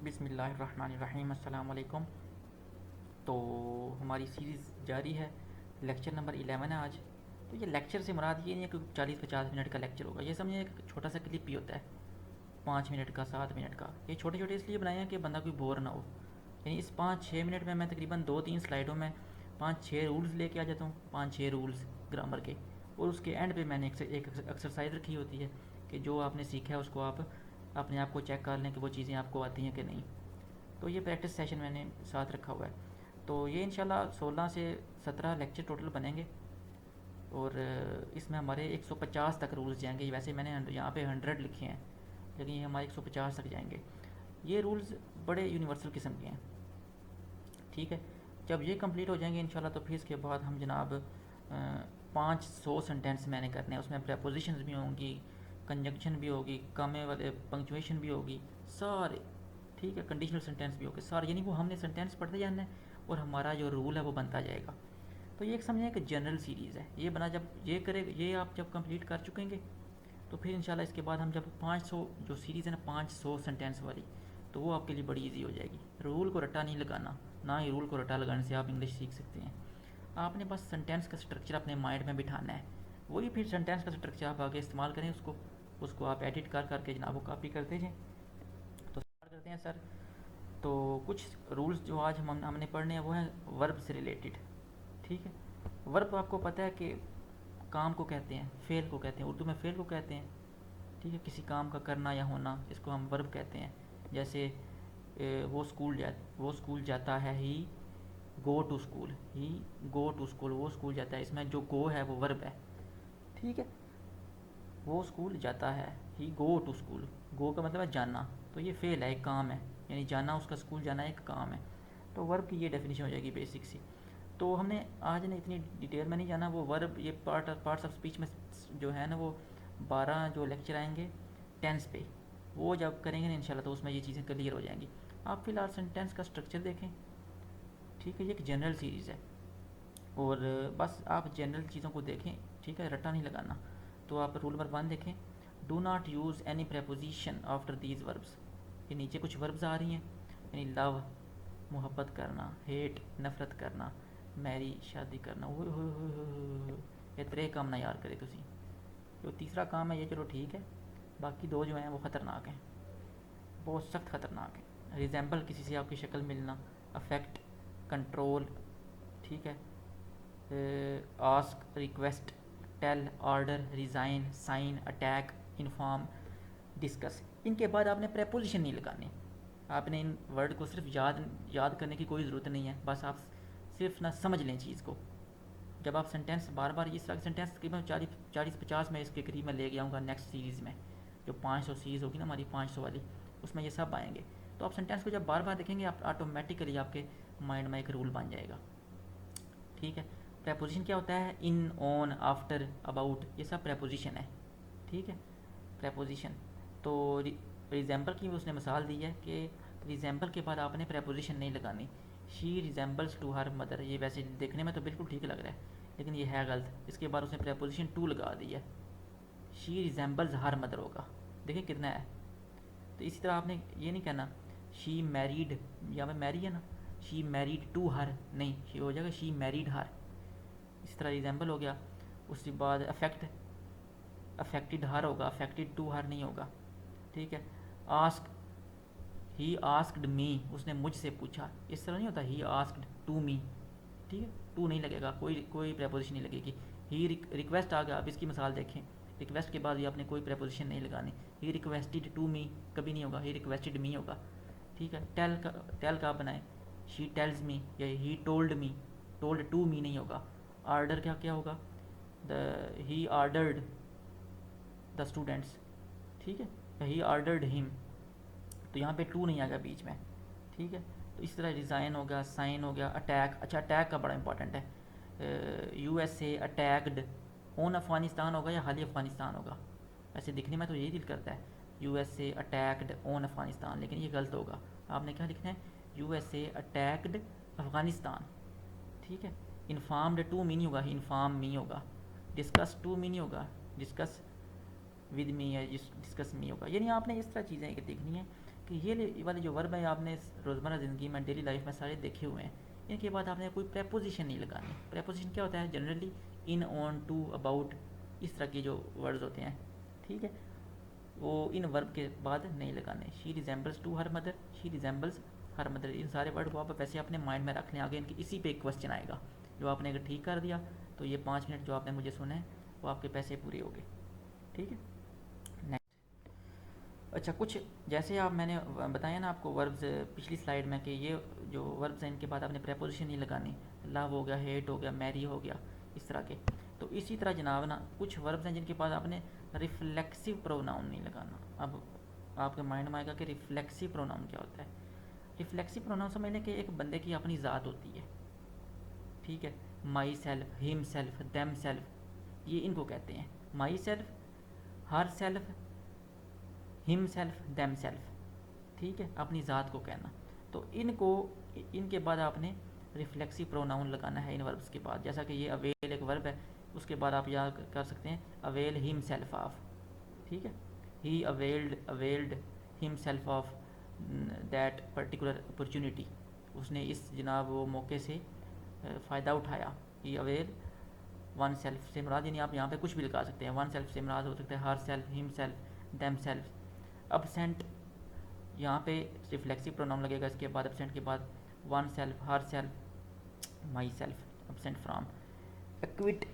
बिस्मिल्लाहिर्रहमानिर्रहीम अस्सलाम वालेकुम। तो हमारी सीरीज़ जारी है। लेक्चर नंबर 11 है आज। तो ये लेक्चर से मुराद ये नहीं है कि 40-50 मिनट का लेक्चर होगा। ये समझिए एक छोटा सा क्लिप ही होता है, 5 मिनट का, 7 मिनट का। ये छोटे छोटे इसलिए बनाए हैं कि बंदा कोई बोर ना हो। यानी इस 5-6 मिनट में मैं तकरीबन 2-3 स्लाइडों में 5-6 रूल्स लेके आ जाता हूँ, 5-6 रूल्स ग्रामर के। और उसके एंड पे मैंने एक एक्सरसाइज रखी होती है कि जो आपने सीखा है उसको आप अपने आप को चेक कर लें कि वो चीज़ें आपको आती हैं कि नहीं। तो ये प्रैक्टिस सेशन मैंने साथ रखा हुआ है। तो ये इंशाल्लाह 16 से 17 लेक्चर टोटल बनेंगे। और इसमें हमारे 150 तक रूल्स जाएंगे। वैसे मैंने यहाँ पे 100 लिखे हैं, लेकिन ये हमारे 150 तक जाएंगे। ये रूल्स बड़े यूनिवर्सल किस्म के हैं। ठीक है, जब ये कंप्लीट हो जाएंगे इंशाल्लाह, तो फिर इसके बाद हम जनाब 500 सेंटेंस मैंने करने हैं। उसमें प्रपोजिशंस भी होंगी, कंजक्शन भी होगी, कमे वाले पंक्चुएशन भी होगी, सारे। ठीक है, कंडीशनल सेंटेंस भी होंगे सारे। यानी वो हमने सेंटेंस पढ़ते जाना है और हमारा जो रूल है वो बनता जाएगा। तो ये एक समझें कि जनरल सीरीज़ है। ये बना जब ये करे, ये आप जब कंप्लीट कर चुकेंगे, तो फिर इंशाल्लाह इसके बाद हम जब 500 जो सीरीज़ है ना, 500 सेंटेंस वाली, तो वो आपके लिए बड़ी इजी हो जाएगी। रूल को रट्टा नहीं लगाना, ना ही रूल को रट्टा लगाने से आप इंग्लिश सीख सकते हैं। आपने बस सेंटेंस का स्ट्रक्चर अपने माइंड में बिठाना है। वही फिर सेंटेंस का स्ट्रक्चर आप आगे इस्तेमाल करें, उसको आप एडिट कर करके जनाब वो कॉपी करते जाएँ। तो स्टार्ट करते हैं सर। तो कुछ रूल्स जो आज हमने पढ़ने हैं वो हैं वर्ब से रिलेटेड। ठीक है, वर्ब आपको पता है कि काम को कहते हैं, फेल को कहते हैं, उर्दू में फेल को कहते हैं। ठीक है, किसी काम का करना या होना, इसको हम वर्ब कहते हैं। जैसे वो स्कूल जाता है, he go to school, he go to school, वो स्कूल जाता है। इसमें जो गो है वो वर्ब है। ठीक है, वो स्कूल जाता है, ही गो टू स्कूल, गो का मतलब है जाना। तो ये फेल है, एक काम है, यानी जाना, उसका स्कूल जाना एक काम है। तो वर्ब की ये डेफिनेशन हो जाएगी बेसिक सी। तो हमने आज ने इतनी डिटेल में नहीं जाना। वो वर्ब, ये पार्ट्स ऑफ स्पीच में जो है ना, वो 12 जो लेक्चर आएंगे टेंस पे, वो जब करेंगे ना इंशाल्लाह, तो उसमें ये चीज़ें क्लियर हो जाएंगी। आप फिलहाल सेंटेंस का स्ट्रक्चर देखें। ठीक है, ये एक जनरल सीरीज़ है और बस आप जनरल चीज़ों को देखें। ठीक है, रट्टा नहीं लगाना। तो आप रूल नंबर 1 देखें, do not use any preposition after these verbs. ये नीचे कुछ वर्ब्स आ रही हैं, यानी लव मोहब्बत करना, हेट नफरत करना, मैरी शादी करना। वो ये त्रे काम ना यार करे तुसी। जो तीसरा काम है ये चलो ठीक है, बाकी दो जो हैं वो ख़तरनाक हैं, बहुत सख्त ख़तरनाक है। रिजेंबल, किसी से आपकी शक्ल मिलना, अफेक्ट, कंट्रोल। ठीक है, ask, request, tell, order, resign, sign, attack, inform, discuss. इनके बाद आपने प्रेपोजिशन नहीं लगाने। आपने इन वर्ड को सिर्फ याद याद करने की कोई ज़रूरत नहीं है। बस आप सिर्फ ना समझ लें चीज़ को। जब आप सेंटेंस बार बार, इस तरह के सेंटेंस तकरीबन 40-50 में इसके करीब मैं ले गया हूँ नेक्स्ट सीरीज़ में। जो 500 सीरीज़ होगी ना हमारी, 500 वाली, उसमें ये सब आएंगे। तो आप सेंटेंस को जब बार बार देखेंगे, आप ऑटोमेटिकली आपके माइंड में एक रूल बन जाएगा। ठीक है, प्रेपोजिशन क्या होता है? इन, ऑन, आफ्टर, अबाउट, ये सब प्रेपोजिशन है। ठीक है, प्रेपोजिशन। तो रिजेंबल की उसने मिसाल दी है कि रिजेंबल के बाद आपने प्रेपोजिशन नहीं लगानी। She resembles to her mother, ये वैसे देखने में तो बिल्कुल ठीक लग रहा है, लेकिन ये है गलत। इसके बाद उसने प्रेपोजिशन टू लगा दी है। शी रिजेंबल्स हर मदर होगा। देखिए कितना है। तो इसी तरह आपने ये नहीं कहना शी मैरिड, या में मैरी है ना, शी मैरिड टू हर, नहीं, शी हो जाएगा शी मैरिड हर। इस तरह रिजेंबल हो गया। उसके बाद अफेक्ट, अफेक्टेड हर होगा, अफेक्टेड टू हर नहीं होगा। ठीक है, आस्क, ही आस्क्ड मी, उसने मुझसे पूछा। इस तरह नहीं होता ही आस्क्ड टू मी। ठीक है, टू नहीं लगेगा, कोई कोई प्रेपोजिशन नहीं लगेगी। ही रिक्वेस्ट आ गया, अब इसकी मिसाल देखें। रिक्वेस्ट के बाद भी आपने कोई प्रेपोजिशन नहीं लगानी। ही रिक्वेस्टेड टू मी कभी नहीं होगा, ही रिक्वेस्टेड मी होगा। ठीक है, टेल का आप बनाएं, शी टेल्स मी, या he told me, told to me नहीं होगा। आर्डर क्या क्या होगा? The he ordered the students. ठीक है, ही आर्डर्ड हिम, तो यहाँ पे टू नहीं आएगा बीच में। ठीक है, तो इस तरह डिज़ाइन हो गया, साइन हो गया, अटैक। अच्छा, अटैक का बड़ा इंपॉर्टेंट है। यूएसए अटैक्ड ऑन अफ़गानिस्तान होगा या हाली अफ़गानिस्तान होगा? ऐसे दिखने में तो यही दिल करता है, यूएसए अटैक्ड ऑन अफ़गानिस्तान, लेकिन ये गलत होगा। आपने क्या लिखना है? USA attacked Afghanistan. ठीक है, इन्फॉर्म्ड टू मी नहीं होगा, इन्फॉर्म मी होगा। डिस्कस टू मी नहीं होगा, डिस्कस विद मी या डिस्कस मी होगा। यानी आपने इस तरह चीज़ें देखनी है कि ये वाले जो वर्ब है आपने रोज़मर्रा ज़िंदगी में डेली लाइफ में सारे देखे हुए हैं। इनके बाद आपने कोई प्रेपोजिशन नहीं लगानी। प्रेपोजिशन क्या होता है? Generally in, on, to, about, इस तरह के जो वर्ड्स होते हैं, ठीक है, वो इन वर्ब के बाद नहीं लगाने। She resembles to her mother, she resembles her mother, इन सारे वर्ड को आप वैसे अपने माइंड में रख लें। आगे इनके इसी पे एक क्वेश्चन आएगा, जो आपने अगर ठीक कर दिया तो ये 5 मिनट जो आपने मुझे सुने वो आपके पैसे पूरे हो गए, ठीक है। अच्छा, कुछ जैसे आप मैंने बताया ना आपको वर्ब्स पिछली स्लाइड में कि ये जो वर्ब्स हैं इनके बाद आपने प्रेपोजिशन नहीं लगानी। लव हो गया, हेट हो गया, मैरी हो गया, इस तरह के। तो इसी तरह जनाब ना कुछ वर्ब्स हैं जिनके बाद आपने रिफ्लेक्सिव प्रोनाउन नहीं लगाना। अब आपके माइंड में आएगा कि रिफ्लेक्सिव प्रोनाउन क्या होता है। रिफ्लेक्सिव प्रोनाउन समझ लें कि एक बंदे की अपनी ज़ात होती है, ठीक है। My self, him self, them self, ये इनको कहते हैं। My self, her self, him self, them self, ठीक है, अपनी ज़ात को कहना। तो इनके बाद आपने रिफ्लेक्सिव प्रोनाउन लगाना है इन वर्ब्स के बाद। जैसा कि ये अवेल एक वर्ब है, उसके बाद आप याद कर सकते हैं अवेल हिम सेल्फ ऑफ, ठीक है। He availed himself of that particular opportunity, उसने इस जनाब वो मौके से फ़ायदा उठाया। ही अवेल वन सेल्फ से मुराद, यानी आप यहाँ पे कुछ भी लगा सकते हैं। वन सेल्फ से मुराद हो सकता है her self, him self, them self. Absent, यहाँ पे रिफ्लेक्सिव प्रोनाउन लगेगा इसके बाद, एबसेंट के बाद one self, her self, my self, absent from. Equity,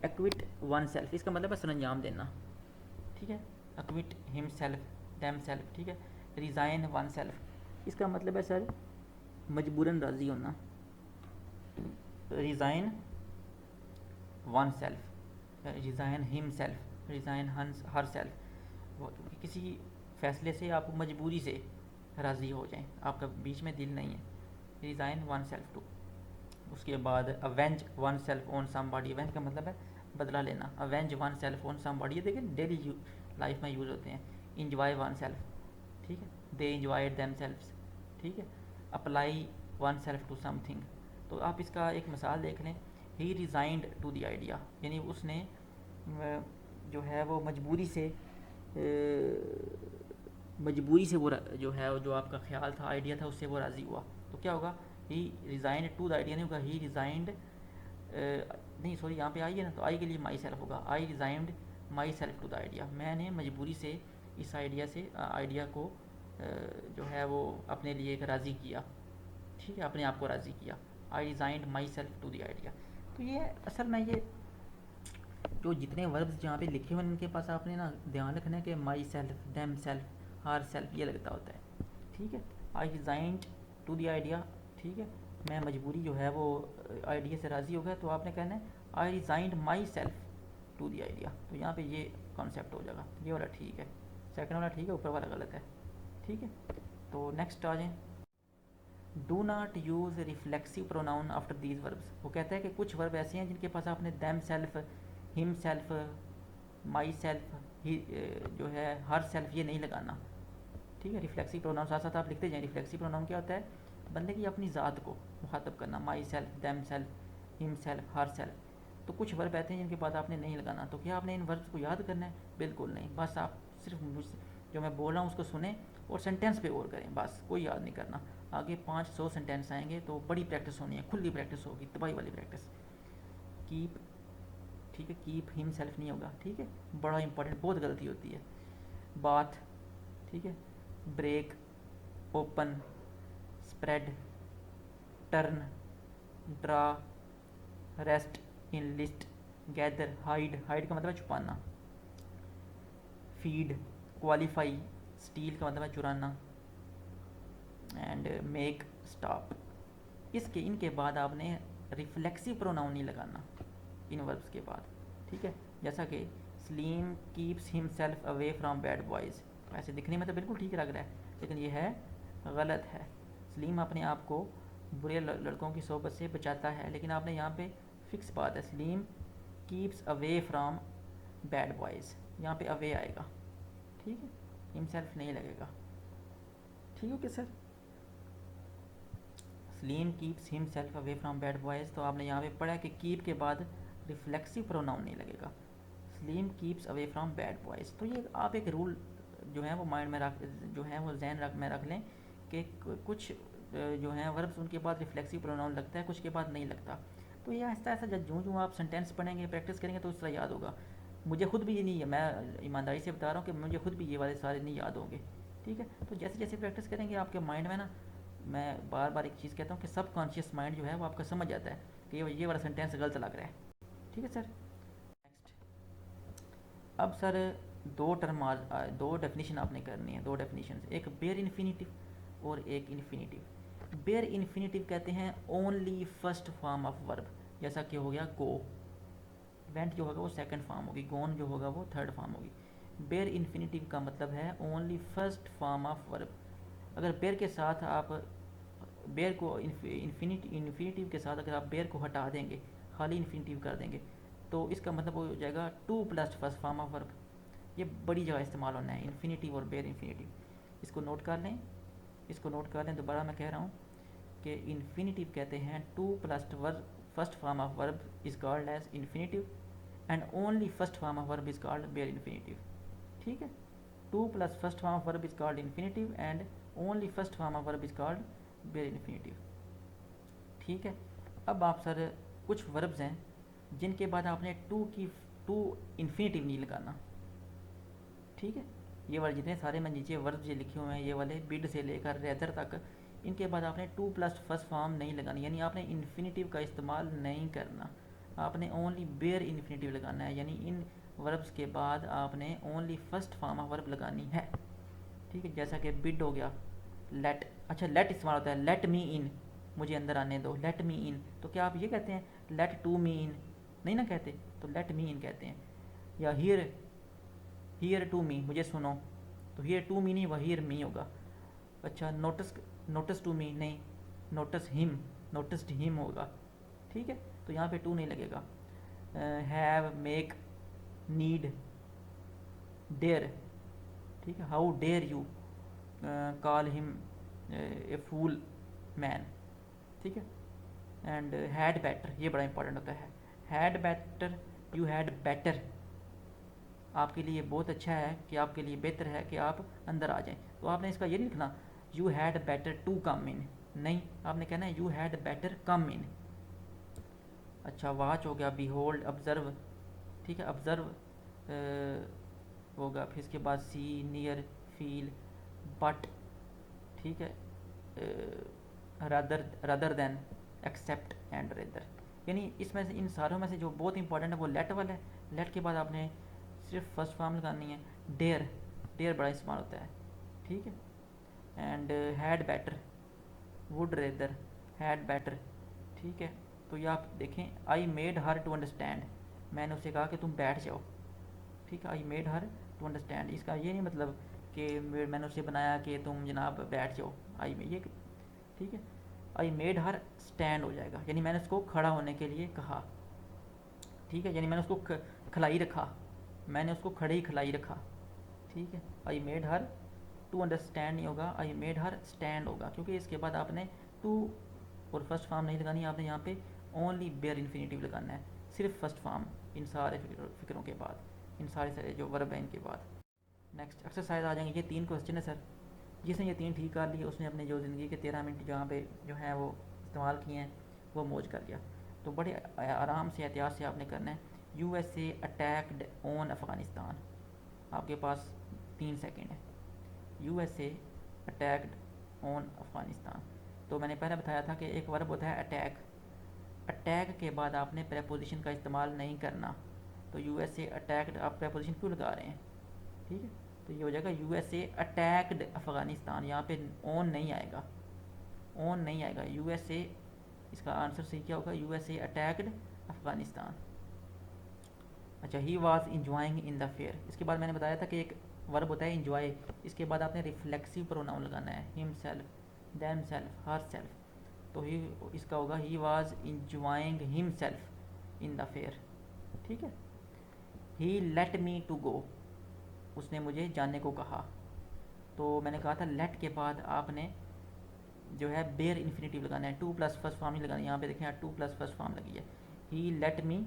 equity one self, इसका मतलब है सरंजाम देना, ठीक है। Equity him self, them self, ठीक है। रिज़ाइन वन सेल्फ, इसका मतलब है सर मजबूरन राज़ी होना। Resign one self, resign him self, resign her self, किसी फ़ैसले से आप मजबूरी से राज़ी हो जाएं, आपका बीच में दिल नहीं है। Resign oneself to. उसके बाद avenge oneself on somebody, avenge का मतलब है बदला लेना। Avenge oneself on somebody, ये देखिए डेली लाइफ में यूज़ होते हैं। इंजॉय वन सेल्फ, ठीक है, दे इंजॉयड देम सेल्फ्स, ठीक है। Apply oneself to something, तो आप इसका एक मिसाल देख लें। He resigned to the idea, यानी उसने जो है वो मजबूरी से वो जो है जो आपका ख्याल था, आइडिया था, उससे वो राज़ी हुआ। तो क्या होगा? ही रिज़ाइंड टू द आइडिया नहीं होगा, ही रिज़ाइंड नहीं सॉरी, यहाँ पे आई है ना, तो आई के लिए माई सेल्फ होगा। I resigned myself to the idea, मैंने मजबूरी से इस आइडिया को जो है वो अपने लिए एक राज़ी किया, ठीक है, अपने आप को राज़ी किया। I resigned myself to the idea. तो ये असल में ये जो जितने वर्ब्स जहाँ पे लिखे हुए हैं इनके पास आपने ना ध्यान रखना है कि my self, them self, her self ये लगता होता है, ठीक है। I resigned to the idea, ठीक है, मैं मजबूरी जो है वो आइडिया से राज़ी हो गया, तो आपने कहना है I resigned myself to the idea. तो यहाँ पे ये कॉन्सेप्ट हो जाएगा, ये वाला ठीक है, सेकंड वाला ठीक है, ऊपर वाला गलत है, ठीक है। तो नेक्स्ट आ जाएँ। Do not use reflexive pronoun after these verbs. वो कहता है कि कुछ वर्ब ऐसे हैं जिनके पास आपने themselves, himself, myself, ही जो है हर सेल्फ, ये नहीं लगाना, ठीक है। रिफ्लेक्सिव प्रोनाउन साथ साथ आप लिखते जाएं। रिफ्लेक्सिव प्रोनाउन क्या होता है? बंदे की अपनी ज़ात को मुखातब करना। My self, them self, him self, her self. तो कुछ वर्ब ऐसे हैं जिनके बाद आपने नहीं लगाना। तो क्या आपने इन वर्ब्स को याद करना है? बिल्कुल नहीं, बस आप सिर्फ जो मैं बोल रहा हूँ उसको सुने और सेंटेंस पे गौर करें, बस कोई याद नहीं करना। आगे 500 सेंटेंस आएंगे तो बड़ी प्रैक्टिस होनी है, खुली प्रैक्टिस होगी, तबाही वाली प्रैक्टिस। कीप, ठीक है, कीप हिम सेल्फ नहीं होगा, ठीक है, बड़ा इंपॉर्टेंट, बहुत गलती होती है। बाथ, ठीक है, break, open, spread, turn, draw, rest, enlist, gather, hide, hide का मतलब है छुपाना, फीड, क्वालिफाई, स्टील का मतलब है चुराना, एंड मेक, स्टॉप। इनके बाद आपने रिफ्लेक्सिव प्रोनाउन नहीं लगाना इन वर्ब्स के बाद, ठीक है। जैसा कि Salim keeps himself away from bad boys, ऐसे दिखने में तो बिल्कुल ठीक लग रहा है, लेकिन यह है गलत है। सलीम अपने आप को बुरे लड़कों की सोबत से बचाता है, लेकिन आपने यहाँ पे फिक्स बात है, Salim keeps away from bad boys, यहाँ पे अवे आएगा, ठीक है, हिमसेल्फ नहीं लगेगा, ठीक है sir. Salim keeps himself away from bad boys, तो आपने यहाँ पे पढ़ा कि कीप के बाद रिफ्लेक्सिव प्रोनाउन नहीं लगेगा। Salim keeps away from bad boys, तो ये आप एक रूल जो है वो माइंड में रख, जो है वो जहन में रख लें कि कुछ जो हैं वर्ब्स उनके बाद रिफ्लेक्सिव प्रोनाउन लगता है, कुछ के बाद नहीं लगता। तो ये ऐसा ऐसा जो जो आप सेंटेंस पढ़ेंगे, प्रैक्टिस करेंगे तो उस तरह याद होगा। मुझे खुद भी ये नहीं है, मैं ईमानदारी से बता रहा हूँ कि मुझे खुद भी ये वाले सारे नहीं याद होंगे। ठीक है, तो जैसे जैसे प्रैक्टिस करेंगे आपके माइंड में ना, मैं बार बार एक चीज़ कहता हूँ कि सब कॉन्शियस माइंड जो है वो आपका समझ जाता है कि ये वाला सेंटेंस गलत लग रहा है। ठीक है सर। नेक्स्ट, अब सर दो डेफिनेशन आपने करनी है, दो डेफिनेशन, एक बेयर इन्फिनिटिव और एक इन्फिनिटिव। बेयर इन्फिनिटिव कहते हैं only first form of verb, जैसा कि हो गया गो, वेंट जो होगा वो सेकंड फॉर्म होगी, गोन जो होगा वो थर्ड फॉर्म होगी। बेयर इन्फिनिटिव का मतलब है only first form of verb. अगर बेयर के साथ आप बेयर को इन्फिनिटिव के साथ अगर आप बेयर को हटा देंगे, खाली इन्फिनिटिव कर देंगे, तो इसका मतलब हो जाएगा to plus first form of verb. ये बड़ी जगह इस्तेमाल होना है इन्फिनिटिव और बेयर इन्फिनिटिव। इसको नोट कर लें, इसको नोट कर लें, दोबारा मैं कह रहा हूँ कि इन्फिनिटिव कहते हैं to plus verb, first form of verb is called as infinitive and only first form of verb is called bare infinitive. ठीक है, to plus first form of verb is called infinitive and only first form of verb is called bare infinitive. ठीक है, अब आप sir कुछ verbs हैं जिनके बाद आपने टू इन्फिनिटिव नहीं लगाना। ठीक है, ये वाले जितने सारे मैं नीचे वर्ब्स ये लिखे हुए हैं, ये वाले बिड से लेकर रेदर तक, इनके बाद आपने टू प्लस फर्स्ट फॉर्म नहीं लगानी, यानी आपने इन्फिनिटिव का इस्तेमाल नहीं करना। आपने ओनली बेयर इन्फिनिटिव लगाना है, यानी इन वर्ब्स के बाद आपने only first form of verb लगानी है। ठीक है, जैसा कि बिड हो गया, लेट, अच्छा लेट इस्तेमाल होता है, लेट मी इन, मुझे अंदर आने दो, लेट मी इन, तो क्या आप ये कहते हैं लेट टू मी इन, नहीं ना कहते, तो लेट मी इन कहते हैं। या हियर, हियर टू मी, मुझे सुनो, तो हियर टू मी नहीं, वह हियर मी होगा। अच्छा नोटिस, नोटिस टू मी नहीं, नोटिस हिम, नोटिस्ड हिम होगा। ठीक है, तो यहाँ पे टू नहीं लगेगा। हैव, मेक, नीड, डेयर, ठीक है, how dare you call him a fool man. ठीक है, एंड हैड बेटर, ये बड़ा इंपॉर्टेंट होता है, had better, you had better, आपके लिए बहुत अच्छा है, कि आपके लिए बेहतर है कि आप अंदर आ जाएं। तो आपने इसका ये नहीं लिखना you had better to come in, नहीं, आपने कहना है you had better come in. अच्छा वाच हो गया, बीहोल्ड, ऑब्जर्व, ठीक है, ऑब्जर्व होगा, फिर इसके बाद सी, नियर, फील, बट, ठीक है, rather than, except and rather. यानी इसमें से इन सारों में से जो बहुत इंपॉर्टेंट है वो लेट वाला है। लेट के बाद आपने सिर्फ फर्स्ट फॉर्म लगानी है। डेयर, डेयर बड़ा इस्तेमाल होता है। ठीक है, and had better, would rather, had better. ठीक है, तो ये आप देखें, I made her to understand, मैंने उसे कहा कि तुम बैठ जाओ। ठीक है, I made her to understand, इसका ये नहीं मतलब कि मैंने उसे बनाया कि तुम जनाब बैठ जाओ, आई में ये, ठीक है, आई मेड हर स्टैंड हो जाएगा, यानी मैंने उसको खड़ा होने के लिए कहा। ठीक है, यानी मैंने उसको खिलाई रखा, मैंने उसको खड़े ही खिलाई रखा। ठीक है, I made her to understand नहीं होगा, आई मेड हर स्टैंड होगा, क्योंकि इसके बाद आपने टू और फर्स्ट फॉर्म नहीं लगानी, आपने यहाँ पे ओनली बेयर इन्फिनिटिव लगाना है, सिर्फ फर्स्ट फॉर्म इन सारे फिक्रों के बाद, इन सारे जो वर्ब हैं इनके बाद। नेक्स्ट एक्सरसाइज आ जाएंगे, ये 3 क्वेश्चन है सर, जिसने ये 3 ठीक कर लिए उसने अपने जो ज़िंदगी के 13 मिनट जहाँ पे जो हैं वो इस्तेमाल किए हैं वो मौज कर लिया। तो बड़े आराम से एहतियात से आपने करना है। यूएसए अटैक्ड ऑन अफ़गानिस्तान, आपके पास 3 सेकंड है। यूएसए अटैक्ड ऑन अफ़गानिस्तान, तो मैंने पहले बताया था कि एक वर्ब होता है अटैक, अटैक के बाद आपने प्रेपोजिशन का इस्तेमाल नहीं करना। तो यूएसए अटैक्ड आप प्रेपोजिशन क्यों लगा रहे हैं? ठीक है, तो ये हो जाएगा यूएसए अटैक्ड अफ़गानिस्तान, यहाँ पे ऑन नहीं आएगा, ऑन नहीं आएगा, यूएसए, इसका आंसर सही क्या होगा, यूएसए अटैक्ड अफ़गानिस्तान। अच्छा, he was enjoying in the fair, इसके बाद मैंने बताया था कि एक वर्ब होता है इंजॉय, इसके बाद आपने रिफ्लेक्सिव प्रोनाउन लगाना है, him self, them self, her self. तो ही इसका होगा ही was enjoying him self in the fair. ठीक है, ही लेट मी टू गो, उसने मुझे जाने को कहा। तो मैंने कहा था लेट के बाद आपने जो है बेयर इन्फिनिटिव लगाना है, टू प्लस फर्स्ट फॉर्म नहीं लगानी। यहाँ पे देखें टू प्लस फर्स्ट फॉर्म लगी है, ही लेट मी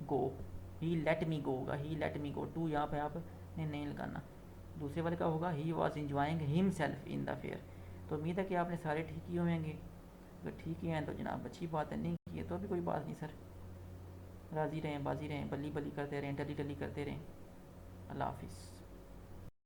गो, ही लेट मी गो होगा, ही लेट मी गो, टू यहाँ पे आपने नहीं लगाना। दूसरे वाले का होगा ही was enjoying him self in the fair. तो उम्मीद है कि आपने सारे ठीक ही होंगे। अगर ठीक ही हैं तो जनाब अच्छी बात है, नहीं किए तो अभी कोई बात नहीं सर। राज़ी रहें, बाजी रहें, बल्ली बल्ली करते रहें, टली टली करते रहें। अल्लाह हाफिज़।